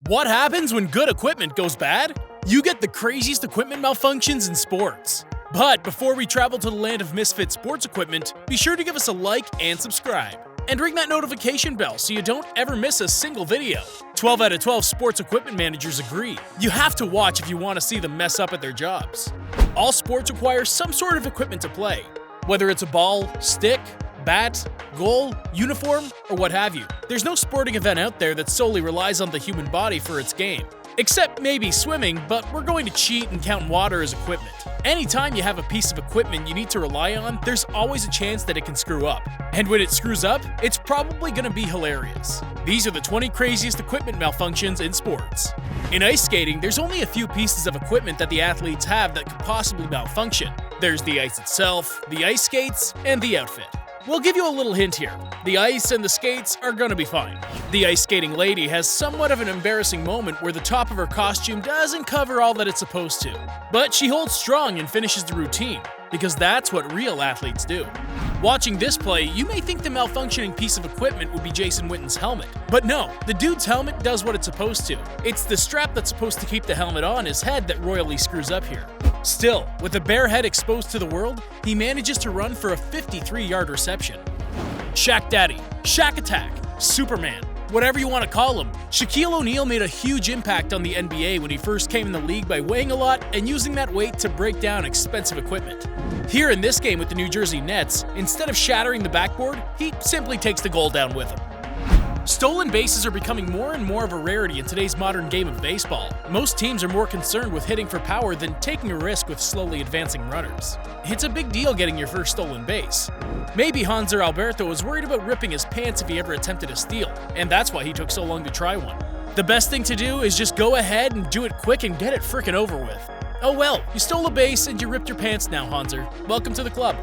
What happens when good equipment goes bad? You get the craziest equipment malfunctions in sports. But before we travel to the land of misfit sports equipment, be sure to give us a like and subscribe. And ring that notification bell so you don't ever miss a single video. 12 out of 12 sports equipment managers agree. You have to watch if you want to see them mess up at their jobs. All sports require some sort of equipment to play. Whether it's a ball, stick, bat, goal, uniform, or what have you. There's no sporting event out there that solely relies on the human body for its game. Except maybe swimming, but we're going to cheat and count water as equipment. Anytime you have a piece of equipment you need to rely on, there's always a chance that it can screw up. And when it screws up, it's probably going to be hilarious. These are the 20 craziest equipment malfunctions in sports. In ice skating, there's only a few pieces of equipment that the athletes have that could possibly malfunction. There's the ice itself, the ice skates, and the outfit. We'll give you a little hint here. The ice and the skates are gonna be fine. The ice skating lady has somewhat of an embarrassing moment where the top of her costume doesn't cover all that it's supposed to. But she holds strong and finishes the routine, because that's what real athletes do. Watching this play, you may think the malfunctioning piece of equipment would be Jason Witten's helmet. But no, the dude's helmet does what it's supposed to. It's the strap that's supposed to keep the helmet on his head that royally screws up here. Still, with a bare head exposed to the world, he manages to run for a 53-yard reception. Shaq Daddy, Shaq Attack, Superman, whatever you want to call him, Shaquille O'Neal made a huge impact on the NBA when he first came in the league by weighing a lot and using that weight to break down expensive equipment. Here in this game with the New Jersey Nets, instead of shattering the backboard, he simply takes the goal down with him. Stolen bases are becoming more and more of a rarity in today's modern game of baseball. Most teams are more concerned with hitting for power than taking a risk with slowly advancing runners. It's a big deal getting your first stolen base. Maybe Hanser Alberto was worried about ripping his pants if he ever attempted a steal, and that's why he took so long to try one. The best thing to do is just go ahead and do it quick and get it frickin' over with. Oh well, you stole a base and you ripped your pants now, Hanser. Welcome to the club.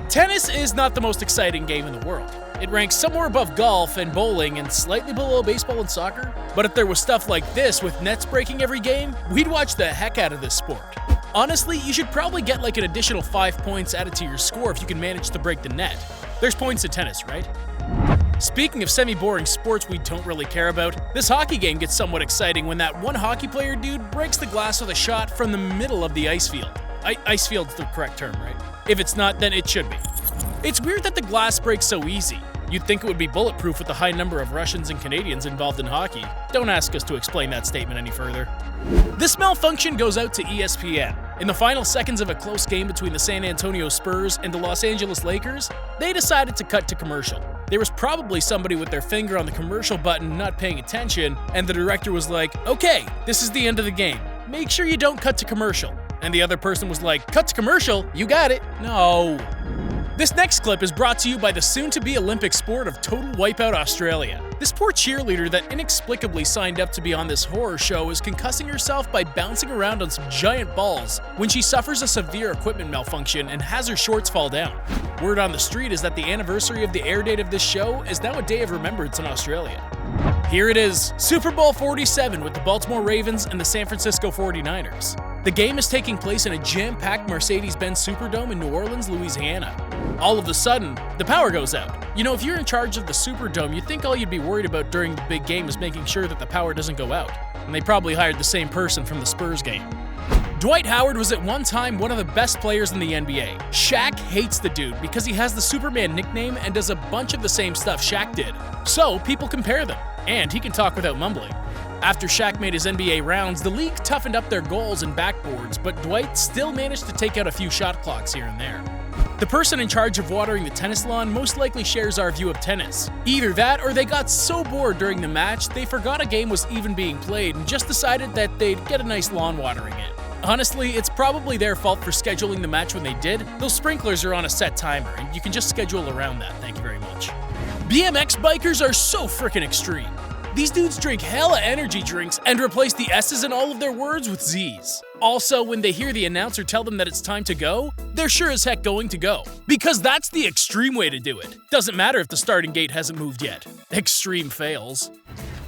Tennis is not the most exciting game in the world. It ranks somewhere above golf and bowling and slightly below baseball and soccer. But if there was stuff like this with nets breaking every game, we'd watch the heck out of this sport. Honestly, you should probably get like an additional 5 points added to your score if you can manage to break the net. There's points to tennis, right? Speaking of semi-boring sports we don't really care about, this hockey game gets somewhat exciting when that one hockey player dude breaks the glass with a shot from the middle of the ice field. Ice field's the correct term, right? If it's not, then it should be. It's weird that the glass breaks so easy. You'd think it would be bulletproof with the high number of Russians and Canadians involved in hockey. Don't ask us to explain that statement any further. This malfunction goes out to ESPN. In the final seconds of a close game between the San Antonio Spurs and the Los Angeles Lakers, they decided to cut to commercial. There was probably somebody with their finger on the commercial button not paying attention, and the director was like, "Okay, this is the end of the game. Make sure you don't cut to commercial." And the other person was like, "Cut to commercial? You got it." No. This next clip is brought to you by the soon-to-be Olympic sport of Total Wipeout Australia. This poor cheerleader that inexplicably signed up to be on this horror show is concussing herself by bouncing around on some giant balls when she suffers a severe equipment malfunction and has her shorts fall down. Word on the street is that the anniversary of the air date of this show is now a day of remembrance in Australia. Here it is, Super Bowl 47 with the Baltimore Ravens and the San Francisco 49ers. The game is taking place in a jam-packed Mercedes-Benz Superdome in New Orleans, Louisiana. All of a sudden, the power goes out. You know, if you're in charge of the Superdome, you'd think all you'd be worried about during the big game is making sure that the power doesn't go out. And they probably hired the same person from the Spurs game. Dwight Howard was at one time one of the best players in the NBA. Shaq hates the dude because he has the Superman nickname and does a bunch of the same stuff Shaq did. So people compare them, and he can talk without mumbling. After Shaq made his NBA rounds, the league toughened up their goals and backboards, but Dwight still managed to take out a few shot clocks here and there. The person in charge of watering the tennis lawn most likely shares our view of tennis. Either that or they got so bored during the match they forgot a game was even being played and just decided that they'd get a nice lawn watering in. Honestly, it's probably their fault for scheduling the match when they did. Those sprinklers are on a set timer and you can just schedule around that, thank you very much. BMX bikers are so frickin' extreme. These dudes drink hella energy drinks and replace the S's in all of their words with Z's. Also, when they hear the announcer tell them that it's time to go, they're sure as heck going to go. Because that's the extreme way to do it. Doesn't matter if the starting gate hasn't moved yet. Extreme fails.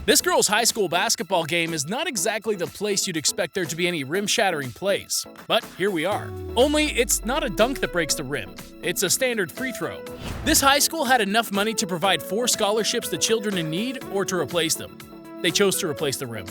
This girl's high school basketball game is not exactly the place you'd expect there to be any rim-shattering plays. But here we are. Only it's not a dunk that breaks the rim. It's a standard free throw. This high school had enough money to provide 4 scholarships to children in need or to replace them. They chose to replace the rim.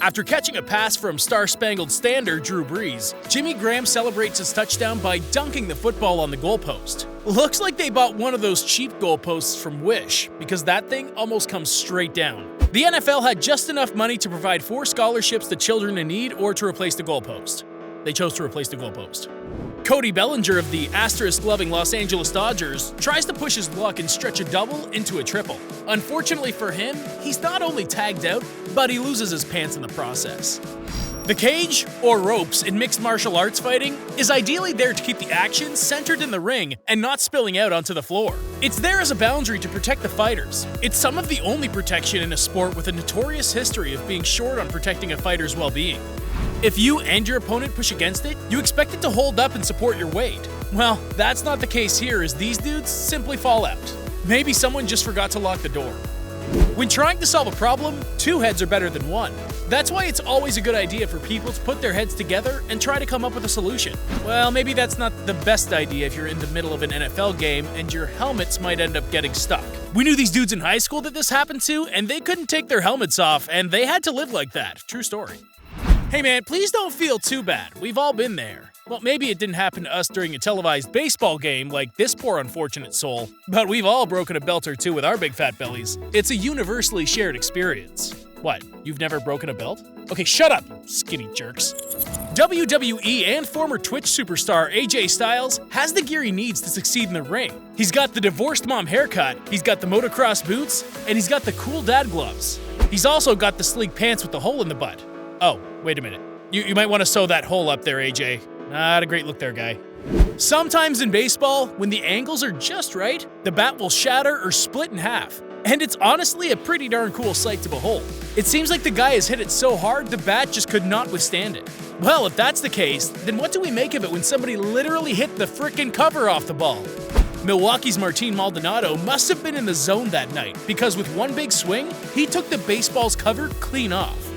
After catching a pass from star-spangled stander Drew Brees, Jimmy Graham celebrates his touchdown by dunking the football on the goalpost. Looks like they bought one of those cheap goalposts from Wish, because that thing almost comes straight down. The NFL had just enough money to provide 4 scholarships to children in need or to replace the goalpost. They chose to replace the goalpost. Cody Bellinger of the asterisk-loving Los Angeles Dodgers tries to push his luck and stretch a double into a triple. Unfortunately for him, he's not only tagged out, but he loses his pants in the process. The cage, or ropes in mixed martial arts fighting, is ideally there to keep the action centered in the ring and not spilling out onto the floor. It's there as a boundary to protect the fighters. It's some of the only protection in a sport with a notorious history of being short on protecting a fighter's well-being. If you and your opponent push against it, you expect it to hold up and support your weight. Well, that's not the case here, as these dudes simply fall out. Maybe someone just forgot to lock the door. When trying to solve a problem, 2 heads are better than 1. That's why it's always a good idea for people to put their heads together and try to come up with a solution. Well, maybe that's not the best idea if you're in the middle of an NFL game and your helmets might end up getting stuck. We knew these dudes in high school that this happened to, and they couldn't take their helmets off, and they had to live like that. True story. Hey man, please don't feel too bad. We've all been there. Well, maybe it didn't happen to us during a televised baseball game like this poor unfortunate soul, but we've all broken a belt or two with our big fat bellies. It's a universally shared experience. What, you've never broken a belt? Okay, shut up, skinny jerks. WWE and former Twitch superstar AJ Styles has the gear he needs to succeed in the ring. He's got the divorced mom haircut, he's got the motocross boots, and he's got the cool dad gloves. He's also got the sleek pants with the hole in the butt. Oh, wait a minute. You might want to sew that hole up there, AJ. Not a great look there, guy. Sometimes in baseball, when the angles are just right, the bat will shatter or split in half. And it's honestly a pretty darn cool sight to behold. It seems like the guy has hit it so hard the bat just could not withstand it. Well, if that's the case, then what do we make of it when somebody literally hit the frickin' cover off the ball? Milwaukee's Martin Maldonado must have been in the zone that night, because with one big swing, he took the baseball's cover clean off.